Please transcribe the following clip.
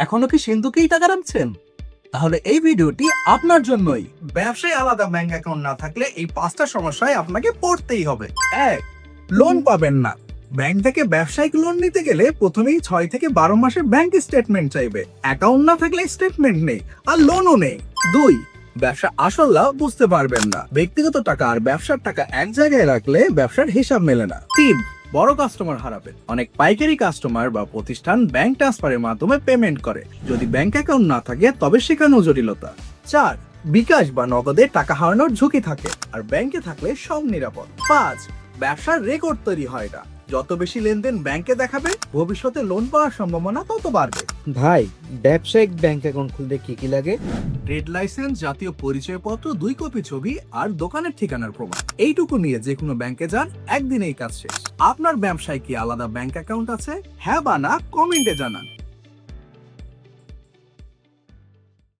এখনো কি সিন্ধুকেই টাকা রাখছেন? তাহলে এই ভিডিওটি আপনার জন্যই। ব্যবসায় আলাদা ব্যাংক অ্যাকাউন্ট না থাকলে এই 5টা সমস্যায় আপনাকে পড়তেই হবে। 1. লোন পাবেন না। ব্যাংক থেকে ব্যবসায়িক লোন নিতে গেলে প্রথমেই 6 থেকে 12 মাসের ব্যাংক স্টেটমেন্ট চাইবে। অ্যাকাউন্ট না থাকলে স্টেটমেন্ট নেই আর লোনও নেই। 2. ব্যবসা আসল লাভ বুঝতে পারবেন না। ব্যক্তিগত টাকা আর ব্যবসার টাকা এক জায়গায় রাখলে ব্যবসার হিসাব মেলে না। 3. বড় কাস্টমার হারাবেন। অনেক পাইকারি কাস্টমার বা প্রতিষ্ঠান ব্যাংক ট্রান্সফারের মাধ্যমে পেমেন্ট করে। যদি ব্যাংক অ্যাকাউন্ট না থাকে তবে সেখানেও জটিলতা। 4. বিকাশ বা নগদে টাকা হারানোর ঝুঁকি থাকে আর ব্যাংকে থাকলে সব নিরাপদ। 5. ব্যবসার রেকর্ড তৈরি হয় না। যত বেশি লেনদেন ব্যাংকে দেখাবে ভবিষ্যতে লোন পাওয়ার সম্ভাবনা তত বাড়বে। ভাই, ব্যবসায়িক ব্যাংক অ্যাকাউন্ট খুলতে কি কি লাগে? ট্রেড লাইসেন্স, জাতীয় পরিচয়পত্র, 2 কপি ছবি আর দোকানের ঠিকানার প্রমাণ। এইটুকু নিয়ে যে কোনো ব্যাংকে যান, একদিনেই কাজ শেষ। আপনার ব্যবসায় কি আলাদা ব্যাংক অ্যাকাউন্ট আছে? হ্যাঁ বা না কমেন্টে জানান।